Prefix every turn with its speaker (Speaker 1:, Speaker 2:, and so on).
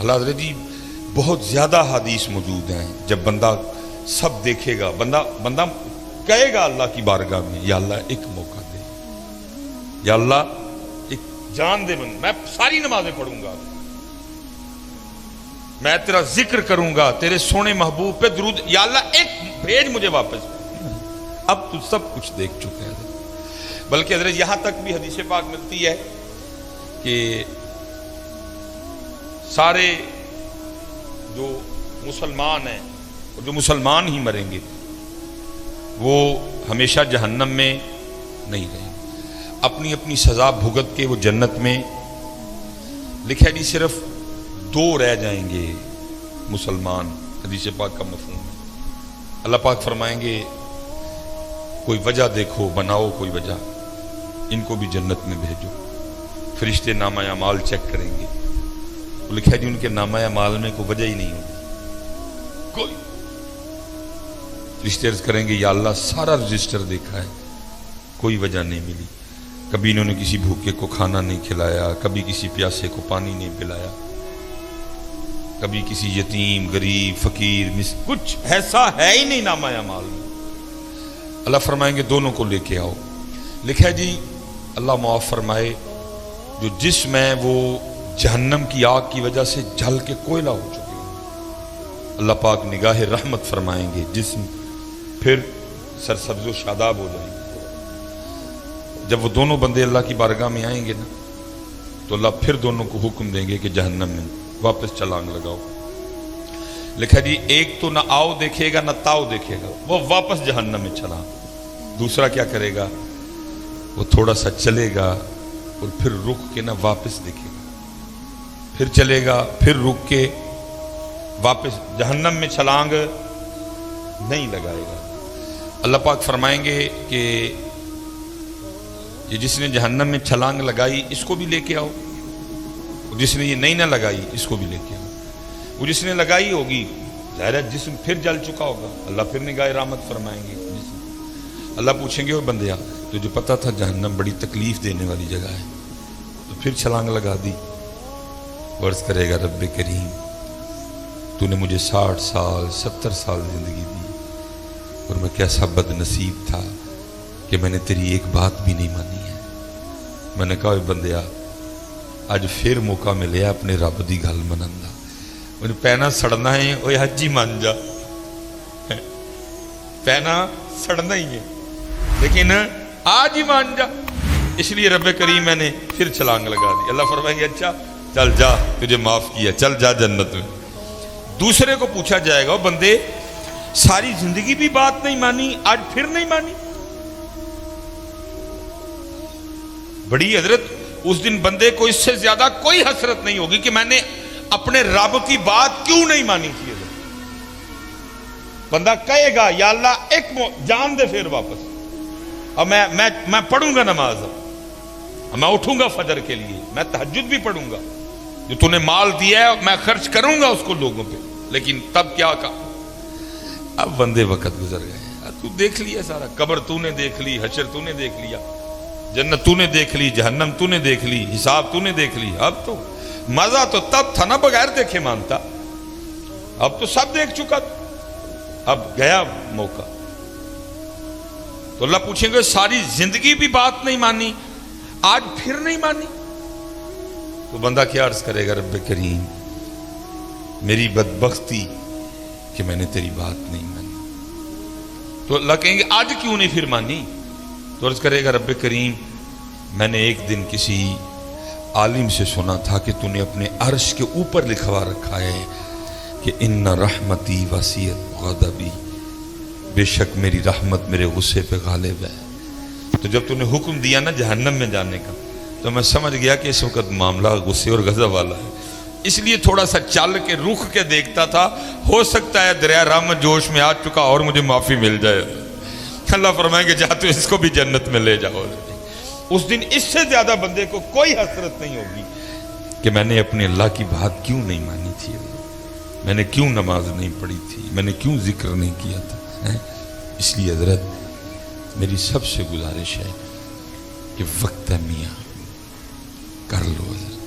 Speaker 1: اللہ حضرت جی بہت زیادہ حدیث موجود ہیں، جب بندہ سب دیکھے گا، بندہ کہے گا اللہ کی بارگاہ میں یا اللہ ایک موقع دے، یا اللہ ایک جان دے، میں ساری نمازیں پڑھوں گا، میں تیرا ذکر کروں گا، تیرے سونے محبوب پہ درود، یا اللہ ایک بھیج مجھے واپس۔ اب تو سب کچھ دیکھ چکے ہیں، بلکہ حضرت یہاں تک بھی حدیث پاک ملتی ہے کہ سارے جو مسلمان ہیں اور جو مسلمان ہی مریں گے وہ ہمیشہ جہنم میں نہیں رہیں گے، اپنی اپنی سزا بھگت کے وہ جنت میں، لکھا جی صرف 2 رہ جائیں گے مسلمان، حدیث پاک کا مفہوم ہے۔ اللہ پاک فرمائیں گے کوئی وجہ دیکھو، بناؤ کوئی وجہ، ان کو بھی جنت میں بھیجو۔ فرشتے نامہ اعمال چیک کریں گے، وہ لکھا جی ان کے نامہ اعمال میں کوئی وجہ ہی نہیں ہوگی، کوئی۔ فرشتے عرض کریں گے یا اللہ سارا رجسٹر دیکھا ہے، کوئی وجہ نہیں ملی، کبھی انہوں نے کسی بھوکے کو کھانا نہیں کھلایا، کبھی کسی پیاسے کو پانی نہیں پلایا، کبھی کسی یتیم غریب فقیر کچھ ایسا ہے ہی نہیں نامہ اعمال میں۔ اللہ فرمائیں گے دونوں کو لے کے آؤ، لکھا جی اللہ معاف فرمائے جو جسم ہے وہ جہنم کی آگ کی وجہ سے جل کے کوئلہ ہو چکے ہیں، اللہ پاک نگاہ رحمت فرمائیں گے، جسم پھر سرسبز و شاداب ہو جائیں گے۔ جب وہ دونوں بندے اللہ کی بارگاہ میں آئیں گے نا تو اللہ پھر دونوں کو حکم دیں گے کہ جہنم میں واپس چھلانگ لگاؤ۔ لکھا جی ایک تو نہ آؤ دیکھے گا نہ تاؤ دیکھے گا، وہ واپس جہنم میں چلا۔ دوسرا کیا کرے گا، وہ تھوڑا سا چلے گا اور پھر رک کے نہ واپس دیکھے گا، پھر چلے گا پھر رک کے واپس جہنم میں چھلانگ نہیں لگائے گا۔ اللہ پاک فرمائیں گے کہ یہ جس نے جہنم میں چھلانگ لگائی اس کو بھی لے کے آؤ، جس نے یہ نہیں نہ لگائی اس کو بھی لے کے آؤ۔ وہ جس نے لگائی ہوگی ظاہر ہے جسم پھر جل چکا ہوگا، اللہ پھر نگاہ رحمت فرمائیں گے۔ اللہ پوچھیں گے وہ بندیا تجھے پتا تھا جہنم بڑی تکلیف دینے والی جگہ ہے تو پھر چھلانگ لگا دی؟ عرض کرے گا رب کریم تو نے مجھے 60 سال 70 سال زندگی دی اور میں کیسا بد نصیب تھا کہ میں نے تیری ایک بات بھی نہیں مانی ہے۔ میں نے کہا بندیا اج پھر موقع ملے اپنے رب دی گل منن دا، میں پینا سڑنا ہے اوے حج ہی مان جا، پینا سڑنا ہی ہے لیکن آج ہی مان جا۔ اس لیے رب کریم میں نے پھر چھلانگ لگا دی۔ اللہ فرمائیں گے اچھا چل جا تجھے معاف کیا، چل جا جنت میں۔ دوسرے کو پوچھا جائے گا بندے ساری زندگی بھی بات نہیں مانی آج پھر نہیں مانی؟ بڑی حضرت اس دن بندے کو اس سے زیادہ کوئی حسرت نہیں ہوگی کہ میں نے اپنے رب کی بات کیوں نہیں مانی تھی۔ بندہ کہے گا یا اللہ ایک جان دے پھر واپس، اور میں پڑھوں گا نماز، میں اٹھوں گا فجر کے لیے، میں تہجد بھی پڑھوں گا، جو تو نے مال دیا ہے میں خرچ کروں گا اس کو لوگوں پہ، لیکن تب کیا کہا؟ اب بندے وقت گزر گئے، تو دیکھ لیا سارا، قبر تو نے دیکھ لی، حشر تو نے دیکھ لیا، جنت تو نے دیکھ لی، جہنم تو نے دیکھ لی، حساب تو نے دیکھ لی۔ اب تو مزہ تو تب تھا نا بغیر دیکھے مانتا، اب تو سب دیکھ چکا، اب گیا موقع۔ تو اللہ پوچھیں گے ساری زندگی بھی بات نہیں مانی آج پھر نہیں مانی؟ تو بندہ کیا عرض کرے گا رب کریم میری بدبختی کہ میں نے تیری بات نہیں مانی۔ تو اللہ کہیں گے آج کیوں نہیں پھر مانی؟ تو عرض کرے گا رب کریم میں نے ایک دن کسی عالم سے سنا تھا کہ تو نے اپنے عرش کے اوپر لکھوا رکھا ہے کہ ان رحمتی وسیعت غضبی، بے شک میری رحمت میرے غصے پہ غالب ہے۔ تو جب تو نے حکم دیا نا جہنم میں جانے کا تو میں سمجھ گیا کہ اس وقت معاملہ غصے اور غضب والا ہے، اس لیے تھوڑا سا چل کے رخ کے دیکھتا تھا، ہو سکتا ہے دریا رحمت جوش میں آ چکا اور مجھے معافی مل جائے۔ اللہ فرمائیں گے جا تو اس کو بھی جنت میں لے جاؤ۔ اس دن اس سے زیادہ بندے کو کوئی حسرت نہیں ہوگی کہ میں نے اپنے اللہ کی بات کیوں نہیں مانی تھی، میں نے کیوں نماز نہیں پڑھی تھی، میں نے کیوں ذکر نہیں کیا تھا۔ اس لیے حضرت میری سب سے گزارش ہے کہ وقت ہے میاں کر لو حضرت،